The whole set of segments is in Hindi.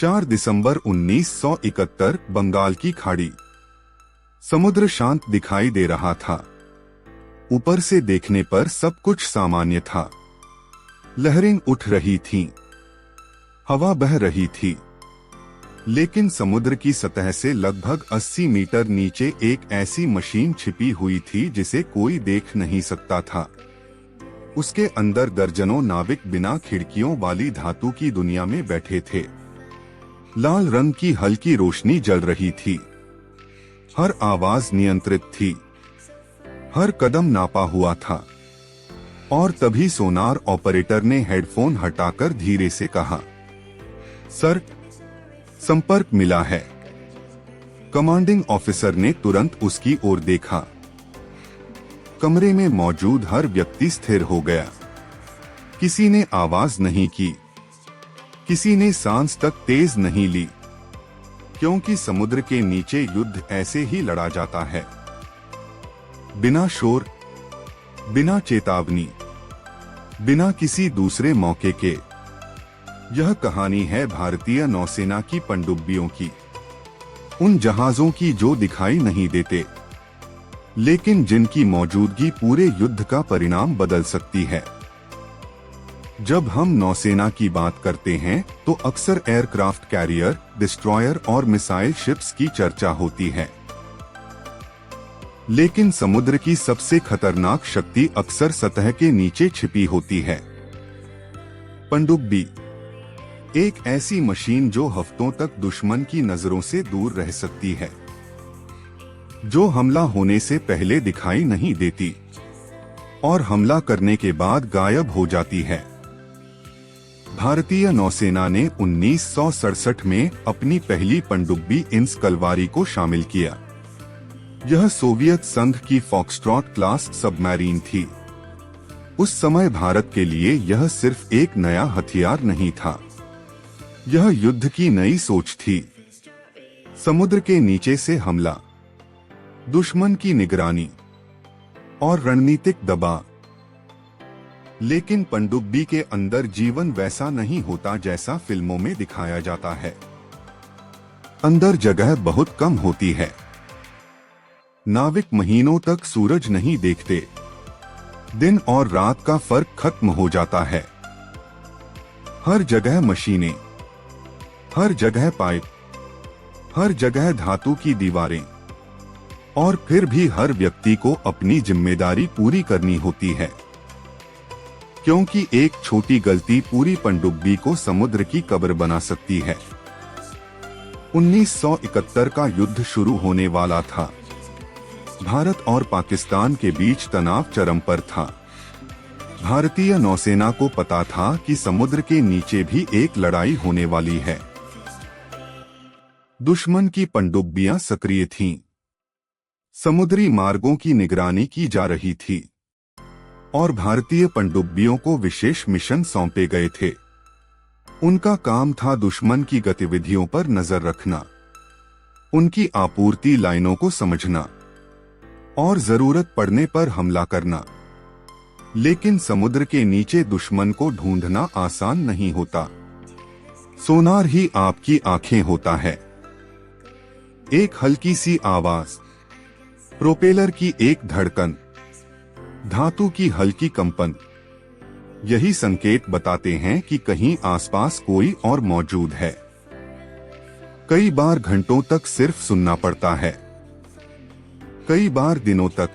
4 दिसंबर 1971 बंगाल की खाड़ी। समुद्र शांत दिखाई दे रहा था। ऊपर से देखने पर सब कुछ सामान्य था। लहरें उठ रही थीं, हवा बह रही थी, लेकिन समुद्र की सतह से लगभग 80 मीटर नीचे एक ऐसी मशीन छिपी हुई थी जिसे कोई देख नहीं सकता था। उसके अंदर दर्जनों नाविक बिना खिड़कियों वाली धातु की दुनिया में बैठे थे। लाल रंग की हल्की रोशनी जल रही थी। हर आवाज नियंत्रित थी, हर कदम नापा हुआ था। और तभी सोनार ऑपरेटर ने हेडफोन हटाकर धीरे से कहा, सर, संपर्क मिला है। कमांडिंग ऑफिसर ने तुरंत उसकी ओर देखा। कमरे में मौजूद हर व्यक्ति स्थिर हो गया। किसी ने आवाज नहीं की, किसी ने सांस तक तेज नहीं ली, क्योंकि समुद्र के नीचे युद्ध ऐसे ही लड़ा जाता है, बिना शोर, बिना चेतावनी, बिना किसी दूसरे मौके के। यह कहानी है भारतीय नौसेना की पनडुब्बियों की, उन जहाजों की जो दिखाई नहीं देते, लेकिन जिनकी मौजूदगी पूरे युद्ध का परिणाम बदल सकती है। जब हम नौसेना की बात करते हैं तो अक्सर एयरक्राफ्ट कैरियर, डिस्ट्रॉयर और मिसाइल शिप्स की चर्चा होती है, लेकिन समुद्र की सबसे खतरनाक शक्ति अक्सर सतह के नीचे छिपी होती है। पनडुब्बी एक ऐसी मशीन जो हफ्तों तक दुश्मन की नजरों से दूर रह सकती है, जो हमला होने से पहले दिखाई नहीं देती और हमला करने के बाद गायब हो जाती है। भारतीय नौसेना ने 1967 में अपनी पहली पनडुब्बी इंस कलवारी को शामिल किया। यह सोवियत संघ की फॉक्सट्रॉट क्लास सबमरीन थी। उस समय भारत के लिए यह सिर्फ एक नया हथियार नहीं था, यह युद्ध की नई सोच थी। समुद्र के नीचे से हमला, दुश्मन की निगरानी और रणनीतिक दबाव। लेकिन पनडुब्बी के अंदर जीवन वैसा नहीं होता जैसा फिल्मों में दिखाया जाता है। अंदर जगह बहुत कम होती है। नाविक महीनों तक सूरज नहीं देखते। दिन और रात का फर्क खत्म हो जाता है। हर जगह मशीनें, हर जगह पाइप, हर जगह धातु की दीवारें, और फिर भी हर व्यक्ति को अपनी जिम्मेदारी पूरी करनी होती है, क्योंकि एक छोटी गलती पूरी पनडुब्बी को समुद्र की कब्र बना सकती है। 1971 का युद्ध शुरू होने वाला था। भारत और पाकिस्तान के बीच तनाव चरम पर था। भारतीय नौसेना को पता था कि समुद्र के नीचे भी एक लड़ाई होने वाली है। दुश्मन की पनडुब्बियां सक्रिय थीं। समुद्री मार्गों की निगरानी की जा रही थी और भारतीय पनडुब्बियों को विशेष मिशन सौंपे गए थे। उनका काम था दुश्मन की गतिविधियों पर नजर रखना, उनकी आपूर्ति लाइनों को समझना और जरूरत पड़ने पर हमला करना। लेकिन समुद्र के नीचे दुश्मन को ढूंढना आसान नहीं होता। सोनार ही आपकी आंखें होता है। एक हल्की सी आवाज, प्रोपेलर की एक धड़कन, धातु की हल्की कंपन, यही संकेत बताते हैं कि कहीं आसपास कोई और मौजूद है। कई बार घंटों तक सिर्फ सुनना पड़ता है, कई बार दिनों तक,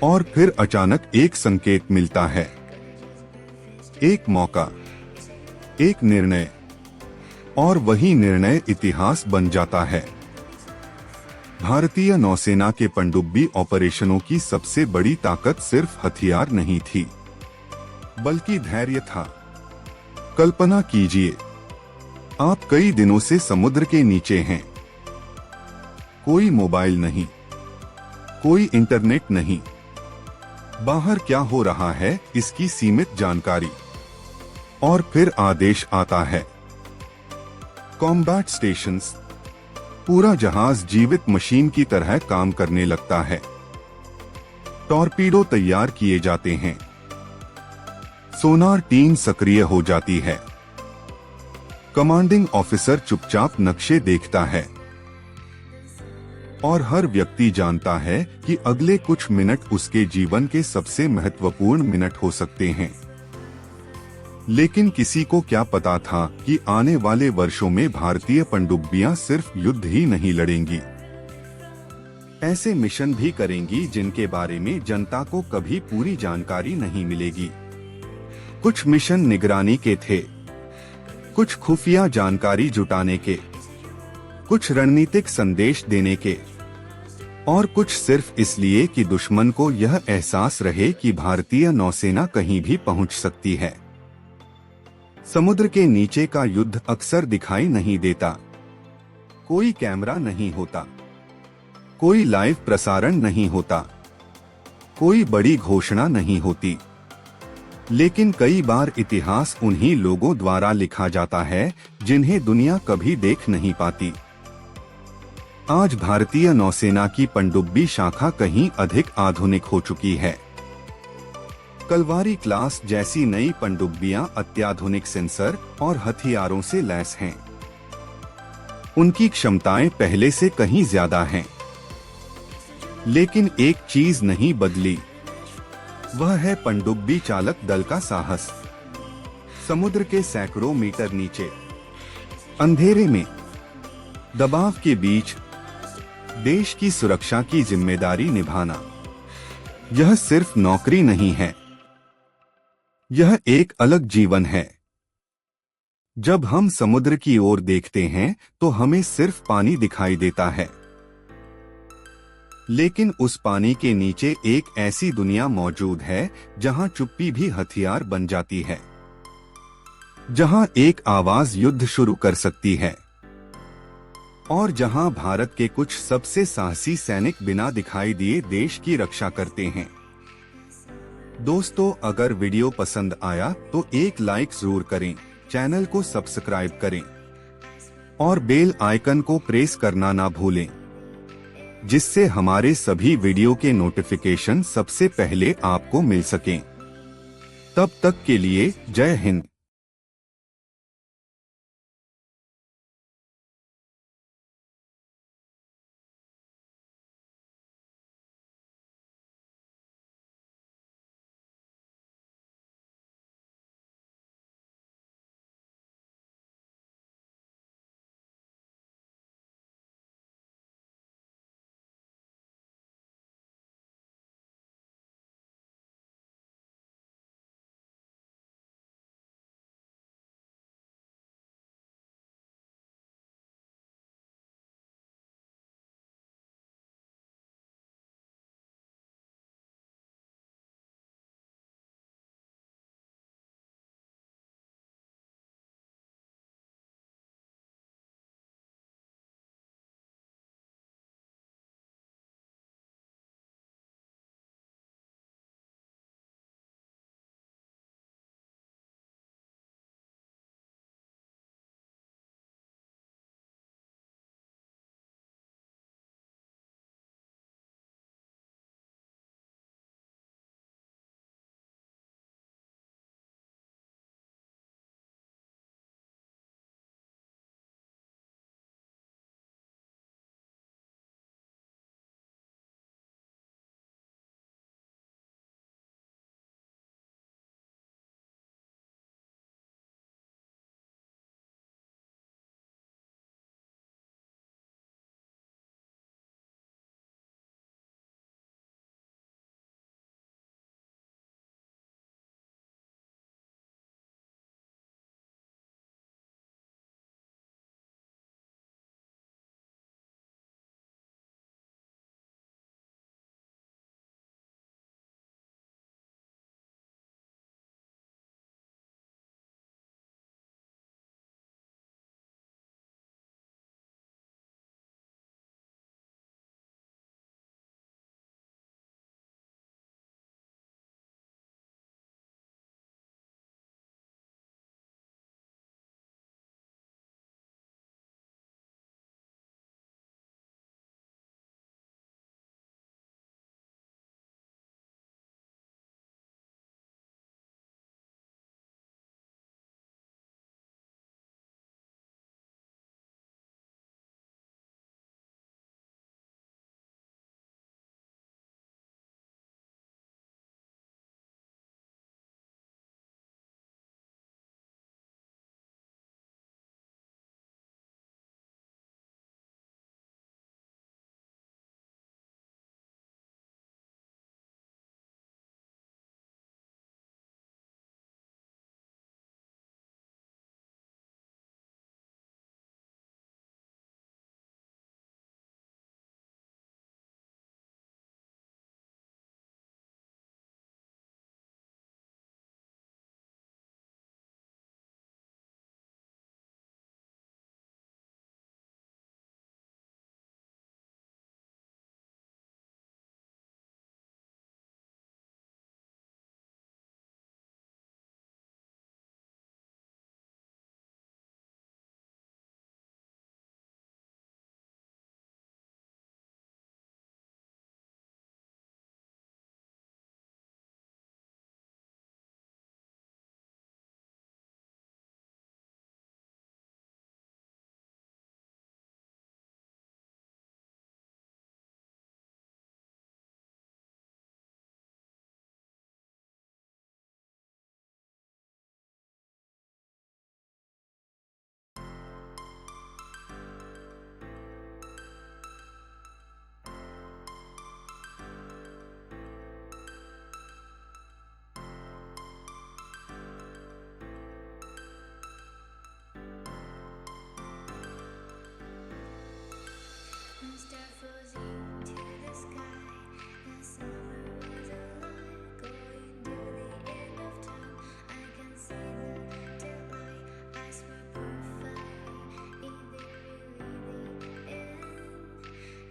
और फिर अचानक एक संकेत मिलता है। एक मौका, एक निर्णय, और वही निर्णय इतिहास बन जाता है। भारतीय नौसेना के पनडुब्बी ऑपरेशनों की सबसे बड़ी ताकत सिर्फ हथियार नहीं थी, बल्कि धैर्य था। कल्पना कीजिए, आप कई दिनों से समुद्र के नीचे हैं। कोई मोबाइल नहीं, कोई इंटरनेट नहीं, बाहर क्या हो रहा है इसकी सीमित जानकारी। और फिर आदेश आता है, कॉम्बैट स्टेशंस। पूरा जहाज जीवित मशीन की तरह काम करने लगता है। टॉर्पीडो तैयार किए जाते हैं, सोनार टीम सक्रिय हो जाती है, कमांडिंग ऑफिसर चुपचाप नक्शे देखता है और हर व्यक्ति जानता है कि अगले कुछ मिनट उसके जीवन के सबसे महत्वपूर्ण मिनट हो सकते हैं। लेकिन किसी को क्या पता था कि आने वाले वर्षों में भारतीय पनडुब्बियां सिर्फ युद्ध ही नहीं लड़ेंगी, ऐसे मिशन भी करेंगी जिनके बारे में जनता को कभी पूरी जानकारी नहीं मिलेगी। कुछ मिशन निगरानी के थे, कुछ खुफिया जानकारी जुटाने के, कुछ रणनीतिक संदेश देने के, और कुछ सिर्फ इसलिए कि दुश्मन को यह एहसास रहे कि भारतीय नौसेना कहीं भी पहुंच सकती है। समुद्र के नीचे का युद्ध अक्सर दिखाई नहीं देता। कोई कैमरा नहीं होता, कोई लाइव प्रसारण नहीं होता, कोई बड़ी घोषणा नहीं होती, लेकिन कई बार इतिहास उन्हीं लोगों द्वारा लिखा जाता है जिन्हें दुनिया कभी देख नहीं पाती। आज भारतीय नौसेना की पनडुब्बी शाखा कहीं अधिक आधुनिक हो चुकी है। कलवारी क्लास जैसी नई पनडुब्बियां अत्याधुनिक सेंसर और हथियारों से लैस हैं। उनकी क्षमताएं पहले से कहीं ज्यादा हैं। लेकिन एक चीज नहीं बदली, वह है पनडुब्बी चालक दल का साहस। समुद्र के सैकड़ों मीटर नीचे, अंधेरे में, दबाव के बीच देश की सुरक्षा की जिम्मेदारी निभाना, यह सिर्फ नौकरी नहीं है, यह एक अलग जीवन है। जब हम समुद्र की ओर देखते हैं तो हमें सिर्फ पानी दिखाई देता है, लेकिन उस पानी के नीचे एक ऐसी दुनिया मौजूद है जहां चुप्पी भी हथियार बन जाती है, जहां एक आवाज युद्ध शुरू कर सकती है, और जहां भारत के कुछ सबसे साहसी सैनिक बिना दिखाई दिए देश की रक्षा करते हैं। दोस्तों, अगर वीडियो पसंद आया तो एक लाइक जरूर करें, चैनल को सब्सक्राइब करें और बेल आइकन को प्रेस करना ना भूलें, जिससे हमारे सभी वीडियो के नोटिफिकेशन सबसे पहले आपको मिल सकें। तब तक के लिए जय हिंद।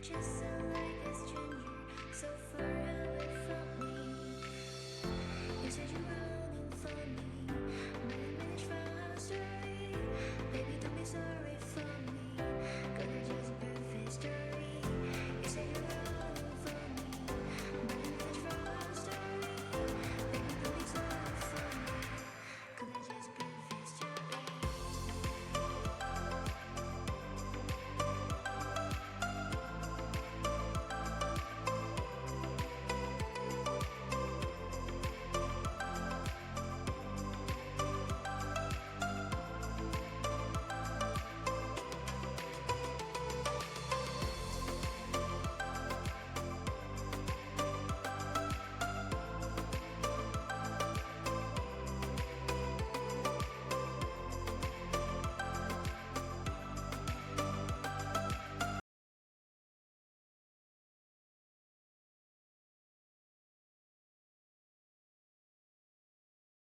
just